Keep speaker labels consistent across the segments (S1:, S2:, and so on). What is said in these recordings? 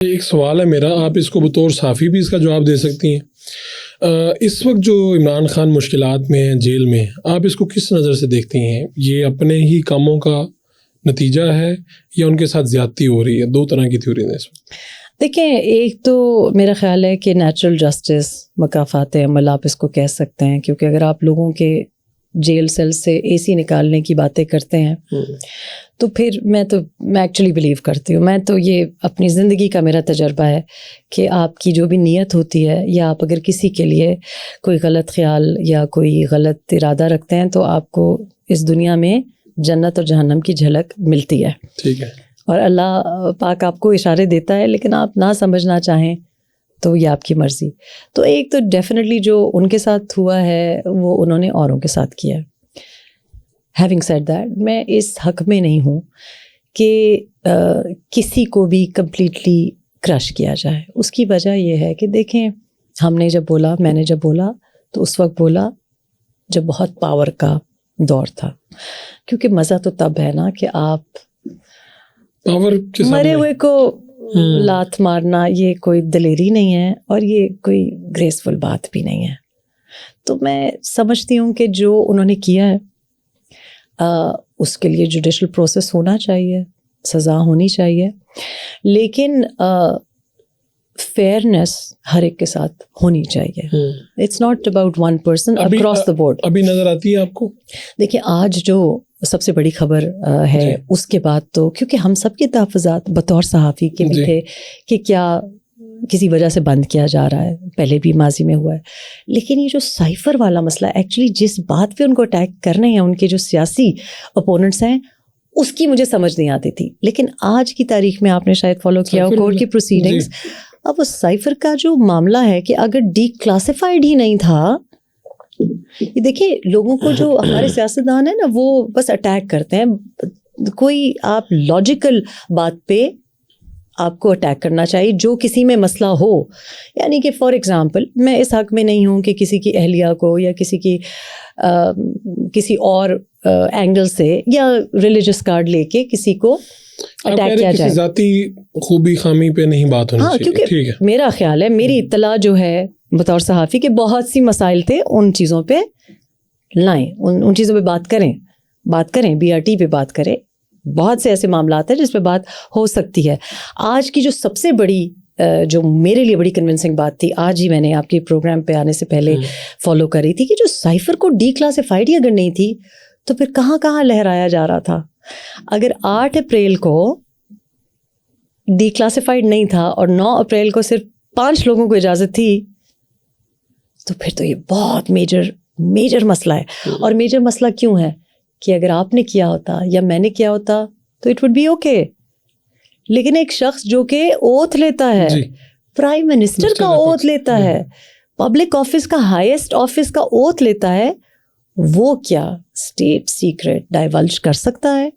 S1: ایک سوال ہے میرا، آپ اس کو بطور صحافی بھی اس کا جواب دے سکتی ہیں۔ اس وقت جو عمران خان مشکلات میں ہیں، جیل میں، آپ اس کو کس نظر سے دیکھتی ہیں؟ یہ اپنے ہی کاموں کا نتیجہ ہے یا ان کے ساتھ زیادتی ہو رہی ہے؟ دو طرح کی تھیوری ہے اس میں۔
S2: دیکھیں، ایک تو میرا خیال ہے کہ نیچرل جسٹس، مکافات عمل آپ اس کو کہہ سکتے ہیں، کیونکہ اگر آپ لوگوں کے جیل سیل سے اے سی نکالنے کی باتیں کرتے ہیں تو پھر میں ایکچولی بلیو کرتی ہوں، میں تو یہ اپنی زندگی کا میرا تجربہ ہے کہ آپ کی جو بھی نیت ہوتی ہے، یا آپ اگر کسی کے لیے کوئی غلط خیال یا کوئی غلط ارادہ رکھتے ہیں تو آپ کو اس دنیا میں جنت اور جہنم کی جھلک ملتی ہے۔
S1: ٹھیک ہے،
S2: اور اللہ پاک آپ کو اشارے دیتا ہے، لیکن آپ نہ سمجھنا چاہیں تو یہ آپ کی مرضی۔ تو ایک تو ڈیفینیٹلی جو ان کے ساتھ ہوا ہے وہ انہوں نے اوروں کے ساتھ کیا ہے۔ ہیونگ سیڈ دیٹ، میں اس حق میں نہیں ہوں کہ کسی کو بھی کمپلیٹلی کرش کیا جائے۔ اس کی وجہ یہ ہے کہ دیکھیں، ہم نے جب بولا، میں نے جب بولا تو اس وقت بولا جب بہت پاور کا دور تھا، کیونکہ مزہ تو تب ہے نا کہ آپ مرے ہوئے کو لات مارنا، یہ کوئی دلیری نہیں ہے اور یہ کوئی گریسفل بات بھی نہیں ہے۔ تو میں سمجھتی ہوں کہ جو انہوں نے کیا ہے اس کے لیے جوڈیشل پروسیس ہونا چاہیے، سزا ہونی چاہیے، لیکن فیئرنیس ہر ایک کے ساتھ ہونی چاہیے۔ It's not about one person across the board.
S1: ابھی نظر آتی ہے آپ کو؟
S2: دیکھیں، آج جو سب سے بڑی خبر ہے اس کے بعد تو کیونکہ ہم سب کے تحفظات بطور صحافی کے بھی تھے کہ کیا کسی وجہ سے بند کیا جا رہا ہے، پہلے بھی ماضی میں ہوا ہے، لیکن یہ جو سائفر والا مسئلہ ایکچولی جس بات پہ ان کو اٹیک کرنے ہیں ان کے جو سیاسی اپوننٹس ہیں، اس کی مجھے سمجھ نہیں آتی تھی، لیکن آج کی تاریخ میں آپ نے شاید فالو کیا ہو کورٹ کی پروسیڈنگز۔ اب وہ سائفر کا جو معاملہ ہے کہ اگر ڈی کلاسیفائڈ ہی نہیں تھا، یہ دیکھیں لوگوں کو جو ہمارے سیاستدان ہیں نا وہ بس اٹیک کرتے ہیں، کوئی آپ لاجیکل بات پہ آپ کو اٹیک کرنا چاہیے جو کسی میں مسئلہ ہو، یعنی کہ فار ایگزامپل میں اس حق میں نہیں ہوں کہ کسی کی اہلیہ کو یا کسی اور اینگل سے یا ریلیجس کارڈ لے کے کسی کو اٹیک کیا جائے۔
S1: ذاتی خوبی خامی پہ نہیں بات ہونی چاہیے۔
S2: کیونکہ میرا خیال ہے، میری اطلاع جو ہے بطور صحافی کے بہت سی مسائل تھے، ان چیزوں پہ لائیں، ان چیزوں پہ بات کریں، بی آر ٹی پہ بات کریں۔ بہت سے ایسے معاملات ہیں جس پہ بات ہو سکتی ہے۔ آج کی جو سب سے بڑی جو میرے لیے بڑی کنونسنگ بات تھی، آج ہی میں نے آپ کے پروگرام پہ آنے سے پہلے فالو کر رہی تھی، کہ جو سائفر کو ڈی کلاسیفائڈ ہی اگر نہیں تھی تو پھر کہاں کہاں لہرایا جا رہا تھا۔ اگر 8 اپریل کو ڈی کلاسیفائڈ نہیں تھا اور 9 اپریل کو صرف 5 لوگوں کو اجازت تھی، تو پھر تو یہ بہت میجر مسئلہ ہے۔ اور میجر مسئلہ کیوں ہے کہ اگر آپ نے کیا ہوتا یا میں نے کیا ہوتا تو اٹ وڈ بی اوکے، لیکن ایک شخص جو کہ اوتھ لیتا ہے، پرائم منسٹر کا اوتھ لیتا ہے، پبلک آفس کا ہائیسٹ آفس کا اوتھ لیتا ہے، وہ کیا اسٹیٹ سیکرٹ ڈائیولج کر سکتا ہے،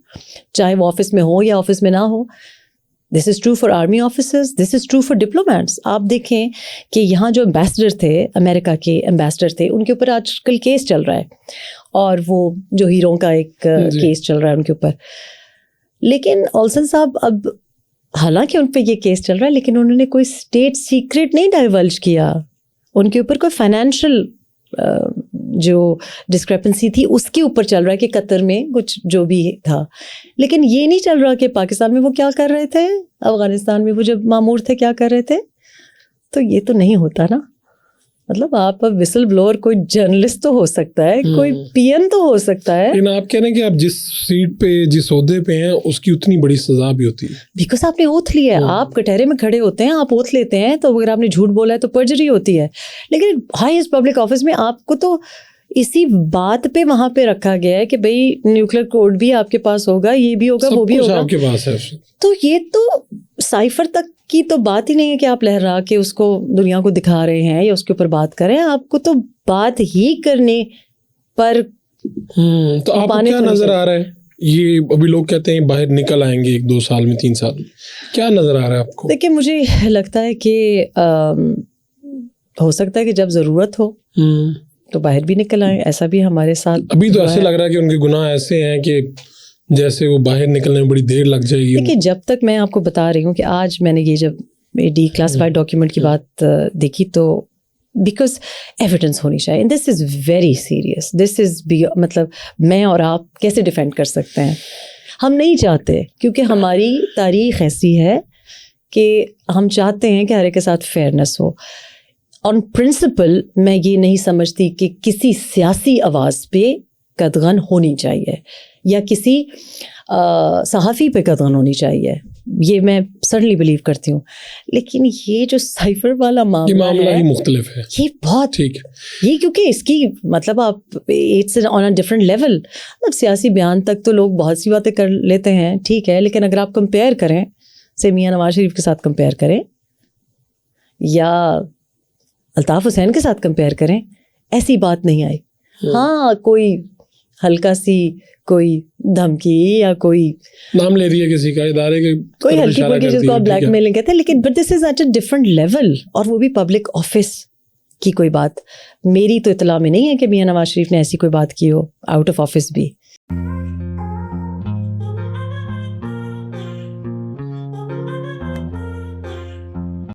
S2: چاہے وہ آفس میں ہو یا آفس میں نہ ہو۔ This is true for army officers, this is true for diplomats. آپ دیکھیں کہ یہاں جو امبیسڈر تھے، امریکہ کے امبیسڈر تھے، ان کے اوپر آج کل کیس چل رہا ہے، اور وہ جو ہیروں کا ایک کیس چل رہا ہے ان کے اوپر، لیکن اولسن صاحب اب حالانکہ ان پہ یہ کیس چل رہا ہے، لیکن انہوں نے کوئی اسٹیٹ سیکرٹ نہیں ڈائیولج کیا، ان کے اوپر کوئی فائنینشیل جو ڈسکریپنسی تھی اس کے اوپر چل رہا ہے کہ قطر میں کچھ جو بھی تھا، لیکن یہ نہیں چل رہا کہ پاکستان میں وہ کیا کر رہے تھے، افغانستان میں وہ جب مامور تھے کیا کر رہے تھے۔ تو یہ تو نہیں ہوتا نا، مطلب آپ وسل بلور کوئی جرنلسٹ تو ہو سکتا ہے، کوئی پی ایم تو ہو سکتا ہے،
S1: لیکن آپ کہہ رہے ہیں کہ آپ جس سیٹ پہ جس عہدے پہ ہیں اس کی اتنی بڑی سزا بھی ہوتی ہے،
S2: بیکاز آپ نے اوتھ لیا ہے، آپ کٹہرے میں کھڑے ہوتے ہیں، آپ اوتھ لیتے ہیں، تو اگر آپ نے جھوٹ بولا ہے تو پرجری ہوتی ہے۔ لیکن ہائیسٹ پبلک آفس میں آپ کو تو اسی بات پہ وہاں پہ رکھا گیا ہے کہ بھئی نیوکلیر کوڈ بھی آپ کے پاس ہوگا، یہ بھی ہوگا، وہ بھی ہوگا،
S1: آپ کے پاس ہے۔
S2: تو یہ تو سائفر تک کی تو بات ہی نہیں ہے کہ آپ لہرا کے اس کو دنیا کو دکھا رہے ہیں یا اس کے اوپر بات کریں، آپ کو تو بات ہی کرنے پر۔
S1: تو آپ کو کیا نظر آ رہا ہے؟ یہ ابھی لوگ کہتے ہیں باہر نکل آئیں گے 1-2 سال میں، 3 سال میں، کیا نظر آ رہا ہے آپ کو؟
S2: دیکھیں، مجھے لگتا ہے کہ ہو سکتا ہے کہ جب ضرورت ہو تو باہر بھی نکل آئیں، ایسا بھی ہمارے ساتھ
S1: ابھی تو ایسے لگ رہا ہے کہ ان کے گناہ ایسے ہیں کہ جیسے وہ باہر نکلنے میں بڑی دیر لگ جائے گی۔
S2: دیکھیے، جب تک میں آپ کو بتا رہی ہوں کہ آج میں نے یہ جب ڈی کلاسیفائڈ ڈاکیومنٹ کی بات دیکھی تو بیکاز ایویڈنس ہونی چاہیے. دس از ویری سیریس. دس از مطلب میں اور آپ کیسے ڈیفینڈ کر سکتے ہیں؟ ہم نہیں چاہتے, کیونکہ ہماری تاریخ ایسی ہے کہ ہم چاہتے ہیں کہ ہر ایک کے ساتھ فیئرنس ہو. آن پرنسپل میں یہ نہیں سمجھتی کہ کسی سیاسی آواز پہ قدغن ہونی چاہیے یا کسی صحافی پہ قدغن ہونی چاہیے, یہ میں سرلی بلیو کرتی ہوں. لیکن یہ جو سائفر والا معاملہ
S1: ہی مختلف ہے,
S2: یہ بہت
S1: ٹھیک,
S2: یہ کیونکہ اس کی مطلب آپ it's on a different level. مطلب سیاسی بیان تک تو لوگ بہت سی باتیں کر لیتے ہیں, ٹھیک ہے, لیکن اگر آپ کمپیئر کریں سے میاں نواز شریف کے ساتھ کمپیئر کریں یا الطاف حسین کے ساتھ کمپیئر کریں, ایسی بات نہیں آئی. ہاں کوئی ہلکا سی کوئی دھمکی یا کوئی
S1: نام لے دیا کسی کا, ادارے کے
S2: کوئی ہلکی پھلکی جس کو آپ بلیک میلنگ کہتے ہیں, لیکن but this is at a different level, اور وہ بھی پبلک آفس کی کوئی بات. میری تو اطلاع میں نہیں ہے کہ میاں نواز شریف نے ایسی کوئی بات کی ہو آؤٹ آف آفس بھی.